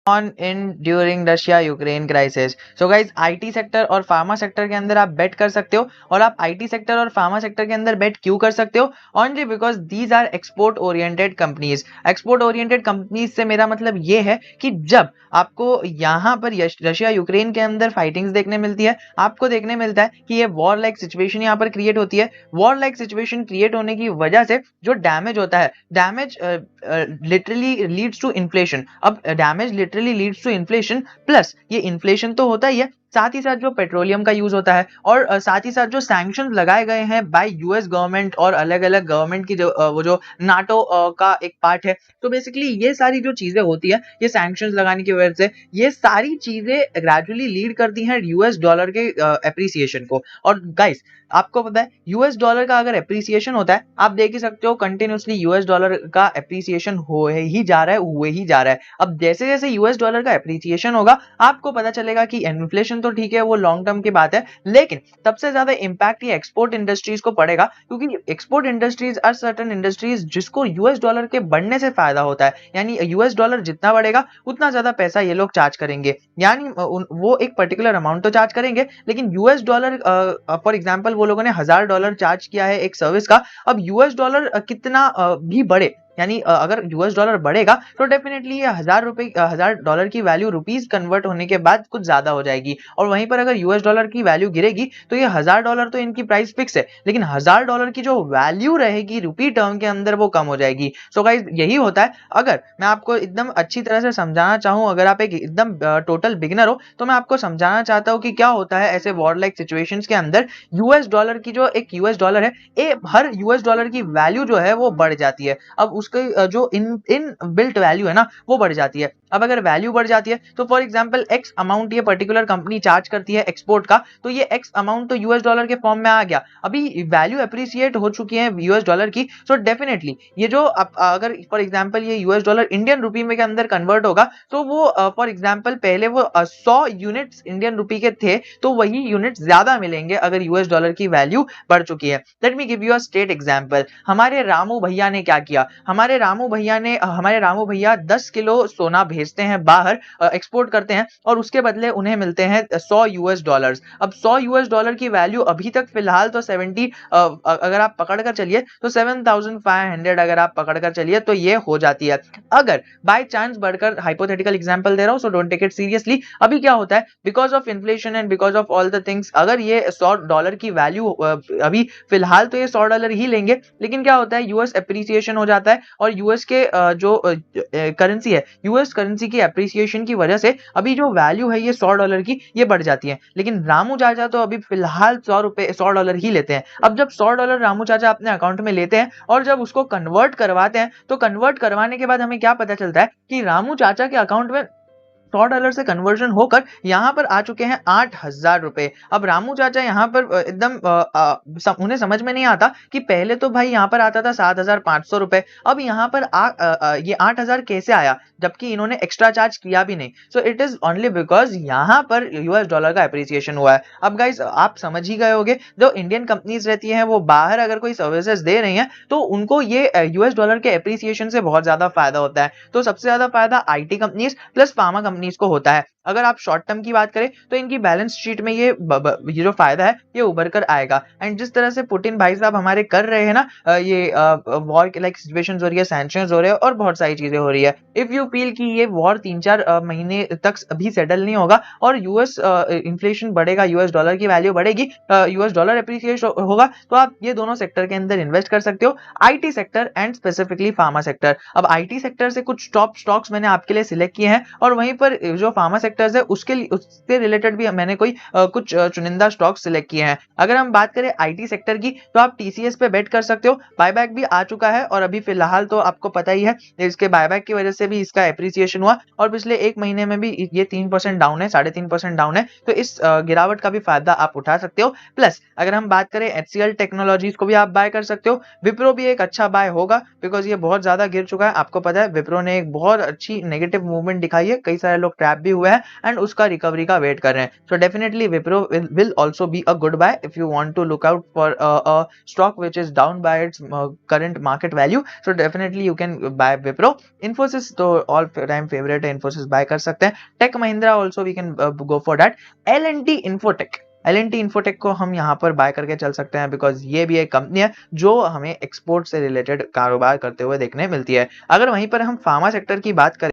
On in during Russia Ukraine crisis. So guys IT sector और pharma sector के अंदर आप बेट कर सकते हो, और आप आईटी सेक्टर और फार्मा सेक्टर के अंदर बेट क्यों कर सकते हो? Only because these are export oriented companies. Export oriented companies से मेरा मतलब ये है कि जब आपको यहाँ पर रशिया यूक्रेन के अंदर फाइटिंग्स देखने मिलती है, आपको देखने मिलता है कि ये वॉर लाइक सिचुएशन यहाँ पर क्रिएट होती है। वॉर लाइक सिचुएशन क्रिएट होने की वजह से जो डैमेज होता है, damage literally leads to inflation. अब damage literally leads to inflation, plus ये इन्फ्लेशन तो होता ही है, साथ ही साथ जो पेट्रोलियम का यूज होता है, और साथ ही साथ जो सैंक्शन लगाए गए हैं बाय यूएस गवर्नमेंट और अलग अलग गवर्नमेंट की जो वो जो नाटो का एक पार्ट है। तो बेसिकली ये सारी जो चीजें होती है, ये सैंक्शन लगाने की वजह से ये सारी चीजें ग्रेजुअली लीड करती हैं यूएस डॉलर के एप्रिसिएशन को। और गाइस आपको पता है यूएस डॉलर का अगर एप्रिसिएशन होता है, आप देख ही सकते हो कंटिन्यूसली यूएस डॉलर का एप्रिसिएशन हो ही जा रहा है, हुए ही जा रहा है। अब जैसे जैसे यूएस डॉलर का एप्रिसिएशन होगा, आपको पता चलेगा कि इन्फ्लेशन तो ठीक है, वो लॉन्ग टर्म की बात है, लेकिन सबसे ज्यादा इंपैक्ट ये एक्सपोर्ट इंडस्ट्रीज को पड़ेगा, क्योंकि export industries are certain industries जिसको यूएस डॉलर के बढ़ने से फायदा होता है। यानी यूएस डॉलर जितना बढ़ेगा उतना ज्यादा पैसा ये लोग चार्ज करेंगे, यानी वो एक पर्टिकुलर अमाउंट तो चार्ज करेंगे, लेकिन यूएस डॉलर फॉर एग्जांपल वो लोगों ने $1000 चार्ज किया है एक सर्विस का। अब यूएस डॉलर कितना भी बढ़े, यानी अगर यूएस डॉलर बढ़ेगा तो डेफिनेटली ये $1000 की वैल्यू रुपीस कन्वर्ट होने के बाद कुछ ज्यादा हो जाएगी, और वहीं पर अगर यूएस डॉलर की वैल्यू गिरेगी तो ये $1000 तो इनकी प्राइस फिक्स है, लेकिन $1000 की जो वैल्यू रहेगी रुपी टर्म के अंदर वो कम हो जाएगी। सो गाइस यही होता है। अगर मैं आपको एकदम अच्छी तरह से समझाना चाहूँ, अगर आप एक एकदम टोटल बिगिनर हो, तो मैं आपको समझाना चाहता हूँ कि क्या होता है ऐसे वॉर लाइक सिचुएशंस के अंदर। यूएस डॉलर की जो एक यूएस डॉलर है, हर यूएस डॉलर की वैल्यू जो है वो बढ़ जाती है। अब उसके जो इन बिल्ट वैल्यू है ना, वो बढ़ जाती है। अब अगर वैल्यू बढ़ जाती है तो फॉर एग्जांपल एक्स अमाउंट ये पर्टिकुलर कंपनी चार्ज करती है एक्सपोर्ट का, तो ये एक्स अमाउंट तो यूएस डॉलर के फॉर्म में आ गया। अभी वैल्यू अप्रिशिएट हो चुकी है यूएस डॉलर की, सो डेफिनेटली ये जो अगर फॉर एग्जांपल ये यूएस डॉलर इंडियन रुपी में के अंदर कन्वर्ट होगा, तो वो फॉर एग्जांपल पहले वो 100 यूनिट्स इंडियन रुपी के थे, तो वही यूनिट ज्यादा मिलेंगे अगर यूएस डॉलर की वैल्यू बढ़ चुकी है। Let me give you a state example. हमारे रामू भैया ने क्या किया? हमारे रामू भैया 10 किलो सोना भेजते हैं बाहर, एक्सपोर्ट करते हैं, और उसके बदले उन्हें मिलते हैं 100 यूएस डॉलर्स। अब 100 यूएस डॉलर की वैल्यू अभी तक फिलहाल तो 70 अगर आप पकड़ कर चलिए तो 7500 अगर आप पकड़ कर चलिए तो ये हो जाती है। अगर बाय चांस बढ़कर, हाइपोथेटिकल एग्जांपल दे रहा हूं so don't take it seriously, अभी क्या होता है because of inflation and because of all the things, अगर ये 100 डॉलर की वैल्यू अभी फिलहाल तो ये 100 डॉलर ही लेंगे, लेकिन क्या होता है यूएस एप्रिसिएशन हो जाता है, और यूएस के जो करेंसी है, यूएस करेंसी की एप्रिसिएशन की वजह से अभी जो वैल्यू है ये 100 डॉलर की ये बढ़ जाती है। लेकिन रामू चाचा तो अभी फिलहाल 100 डॉलर ही लेते हैं। अब जब 100 डॉलर रामू चाचा अपने अकाउंट में लेते हैं और जब उसको कन्वर्ट करवाते हैं, तो कन्वर्ट करवाने के बाद हमें क्या पता चलता है कि रामू चाचा के अकाउंट में 100 डॉलर से कन्वर्जन होकर यहाँ पर आ चुके हैं 8000 रुपए। अब रामू चाचा यहाँ पर एकदम उन्हें समझ में नहीं आता कि पहले तो भाई यहाँ पर आता था 7500 रुपए, अब यहाँ पर ये 8000 कैसे आया, जबकि इन्होंने एक्स्ट्रा चार्ज किया भी नहीं। So it is only because यहाँ पर यूएस डॉलर का एप्रिसिएशन हुआ है। अब गाइस आप समझ ही गए होंगे, जो इंडियन कंपनीज रहती हैं वो बाहर अगर कोई सर्विसेज दे रही हैं तो उनको ये यूएस डॉलर के एप्रिसिएशन से बहुत ज्यादा फायदा होता है। तो सबसे ज्यादा फायदा IT companies plus pharma companies को होता है। अगर आप शॉर्ट टर्म की बात करें तो इनकी बैलेंस शीट में ये जो फायदा है ये उभर कर आएगा। एंड जिस तरह से पुतिन भाई साहब हमारे कर रहे हैं ना, ये वॉर लाइक सिचुएशंस हो रही है, सैंक्शंस हो रहे हैं और बहुत सारी चीजें हो रही है। इफ यू फील कि ये वॉर 3-4 महीने तक अभी सेटल नहीं होगा और यूएस इन्फ्लेशन बढ़ेगा, यूएस डॉलर की वैल्यू बढ़ेगी, यूएस डॉलर एप्रिसिएट होगा, तो आप ये दोनों सेक्टर के अंदर इन्वेस्ट कर सकते हो, IT sector and specifically pharma sector. अब आईटी सेक्टर से कुछ टॉप स्टॉक्स मैंने आपके लिए सिलेक्ट किए हैं, और वहीं पर जो फार्मा सेक्टर्स है उसके रिलेटेड भी मैंने कोई कुछ चुनिंदा स्टॉक्स सिलेक्ट किए हैं। अगर हम बात करें आईटी सेक्टर की, तो आप टीसीएस पे बेट कर सकते हो। बायबैक भी आ चुका है और अभी फिलहाल तो आपको पता ही है इसके बायबैक की वजह से भी इसका एप्रिसिएशन हुआ, और पिछले एक महीने में भी ये 3% डाउन है, 3.5% डाउन है, तो इस गिरावट का भी फायदा आप उठा सकते हो। प्लस अगर हम बात करें एचसीएल टेक्नोलॉजीज को भी आप बाय कर सकते हो। विप्रो भी एक अच्छा बाय होगा बिकॉज ये बहुत ज्यादा गिर चुका है। आपको पता है विप्रो ने एक बहुत अच्छी नेगेटिव मूवमेंट दिखाई है, कई सारे सारे लोग ट्रैप भी हुए हैं एंड उसका रिकवरी का वेट कर रहे हैं. So definitely Wipro will also be a good buy if you want to look out for a stock which is down by its current market value. So definitely you can buy Wipro. Infosys तो all time favourite है, Infosys bye कर सकते हैं. Tech Mahindra also we can go for that. L&T Infotech, L&T Infotech को हम यहाँ पर bye करके चल सकते हैं बिकॉज ये भी एक कंपनी है जो हमें एक्सपोर्ट से रिलेटेड कारोबार करते हुए देखने मिलती है. अगर वहीं पर हम फार्मा सेक्टर की बात करें,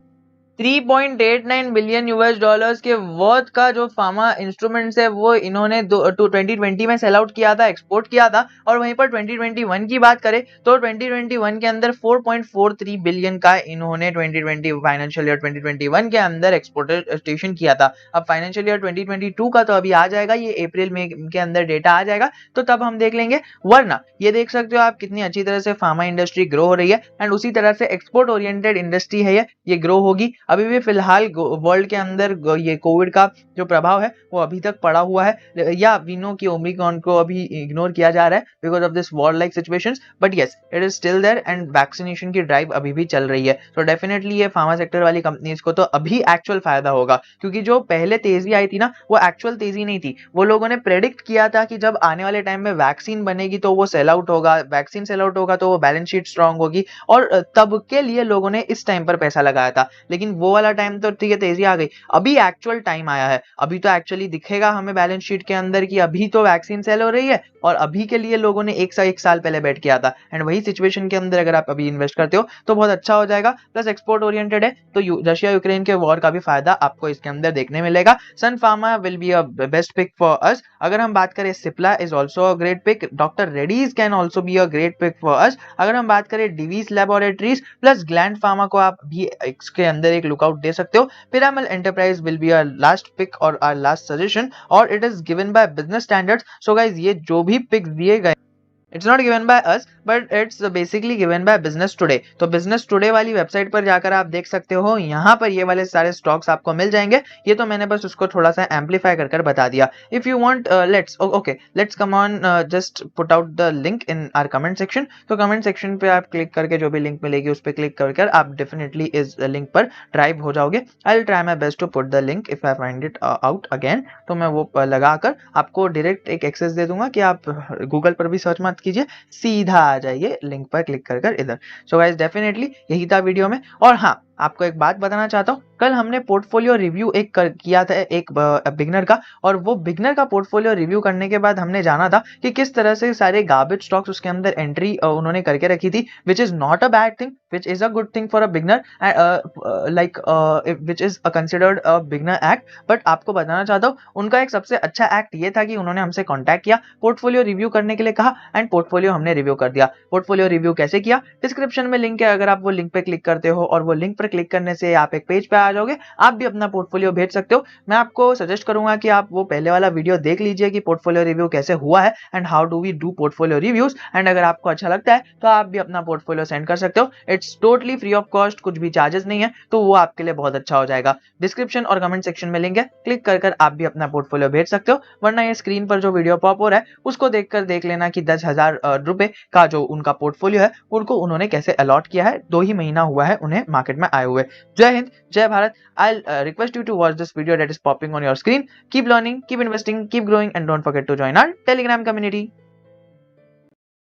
3.89 बिलियन यूएस डॉलर्स के वर्थ का जो फार्मा इंस्ट्रूमेंट्स है वो इन्होंने 2020 में सेल आउट किया था, एक्सपोर्ट किया था. और वहीं पर 2021 की बात करें तो 2021 के अंदर 4.43 बिलियन का इन्होंने 2020 फाइनेंशियल ईयर 2021 के अंदर एक्सपोर्टेशन किया था. अब फाइनेंशियल ईयर 2022 का तो अभी आ जाएगा, ये अप्रैल में के अंदर डेटा आ जाएगा तो तब हम देख लेंगे. वरना ये देख सकते हो आप कितनी अच्छी तरह से फार्मा इंडस्ट्री ग्रो हो रही है एंड उसी तरह से एक्सपोर्ट ओरिएंटेड इंडस्ट्री है ये ग्रो होगी. अभी भी फिलहाल वर्ल्ड के अंदर ये कोविड का जो प्रभाव है वो अभी तक पड़ा हुआ है, या वी नो कि ओमिक्रॉन को अभी इग्नोर किया जा रहा है because of this war like situations, but yes it is still there and vaccination की ड्राइव अभी भी चल रही है. तो डेफिनेटली ये फार्मा सेक्टर वाली कंपनीज को तो अभी एक्चुअल फायदा होगा, क्योंकि जो पहले तेजी आई थी ना वो एक्चुअल तेजी नहीं थी. वो लोगों ने प्रेडिक्ट किया था कि जब आने वाले टाइम में वैक्सीन बनेगी तो वो सेल आउट होगा, वैक्सीन सेल आउट होगा तो वो बैलेंस शीट स्ट्रांग होगी, और तब के लिए लोगों ने इस टाइम पर पैसा लगाया था. लेकिन वो वाला टाइम तो ठीक है, तेजी आ गई, अभी एक्चुअल टाइम आया है. अभी तो एक्चुअली दिखेगा हमें बैलेंस शीट के अंदर कि अभी तो वैक्सीन सेल हो रही है और अभी के लिए लोगों ने एक साल पहले बैठ किया था. एंड वही सिचुएशन के अंदर अगर आप अभी इन्वेस्ट करते हो तो बहुत अच्छा हो जाएगा. प्लस एक्सपोर्ट ओरिएंटेड है तो रशिया यूक्रेन के वॉर का भी फायदा आपको इसके अंदर देखने मिलेगा. Sun pharma will be a best pick for us. अगर हम बात करें Cipla is also a great pick. Doctor Reddy's can also be a great pick for us. अगर हम बात करें Divi's laboratories plus Gland pharma को आप भी इसके अंदर एक लुकआउट दे सकते हो. Piramal Enterprise will be our last pick or our last suggestion, or it is given by business standards. So guys, ये जो भी पिक्स दिए गए, it's not given by us but it's basically given by business today. तो business today वाली website पर जाकर आप देख सकते हो, यहाँ पर ये वाले सारे स्टॉक्स आपको मिल जाएंगे. ये तो मैंने बस उसको थोड़ा सा एम्पलीफाई कर बता दिया. If you want let's come on just put out the link in our comment section. तो कमेंट सेक्शन पे आप क्लिक करके जो भी लिंक मिलेगी उस पर क्लिक कर आप डेफिनेटली इस लिंक पर ड्राइव हो जाओगे. I will try my best to put the link if I find it out again. तो मैं वो लगाकर आपको डायरेक्ट एक एक्सेस दे दूंगा कि आप गूगल पर भी सर्च मत कीजिए, सीधा आ जाइए लिंक पर क्लिक कर इधर. सो गाइस डेफिनेटली यही था वीडियो में. और हाँ, आपको एक बात बताना चाहता हूँ, कल हमने पोर्टफोलियो रिव्यू किया था एक बिगनर का, और वो बिगनर का पोर्टफोलियो रिव्यू करने के बाद हमने जाना था कि किस तरह से सारे गार्बेज स्टॉक्स उसके अंदर एंट्री उन्होंने करके रखी थी, which is not a bad thing, which is a good thing for a beginner, like which is considered a beginner act. But आपको बताना चाहता हूँ उनका एक सबसे अच्छा एक्ट ये था कि उन्होंने हमसे कॉन्टैक्ट किया, पोर्टफोलियो रिव्यू करने के लिए कहा एंड पोर्टफोलियो हमने रिव्यू कर दिया. पोर्टफोलियो रिव्यू कैसे किया, डिस्क्रिप्शन में लिंक है, अगर आप वो लिंक पे क्लिक करते हो और वो लिंक पर क्लिक करने से आप एक पेज पे आ जाओगे, आप भी अपना पोर्टफोलियो भेज सकते हो. मैं आपको सजेस्ट करूंगा कि आप वो पहले वाला वीडियो देख लीजिए कि पोर्टफोलियो रिव्यू कैसे हुआ है and how do we do portfolio reviews. And अगर आपको अच्छा लगता है तो आप भी अपना पोर्टफोलियो सेंड कर सकते हो. It's totally free of cost, कुछ भी चार्जेस नहीं है, तो वो आपके लिए बहुत अच्छा हो जाएगा. डिस्क्रिप्शन और कमेंट सेक्शन में लिंक है, क्लिक कर आप भी अपना पोर्टफोलियो भेज सकते हो. वरना ये स्क्रीन पर जो वीडियो पॉप हो रहा है उसको देखकर देख लेना कि 10,000 रुपए का जो उनका पोर्टफोलियो है उनको उन्होंने कैसे अलॉट किया है. 2 ही महीना हुआ है उन्हें मार्केट में आए हुए. जय हिंद, जय Bharat. I'll request you to watch this video that is popping on your screen. Keep learning, keep investing, keep growing, and don't forget to join our Telegram community.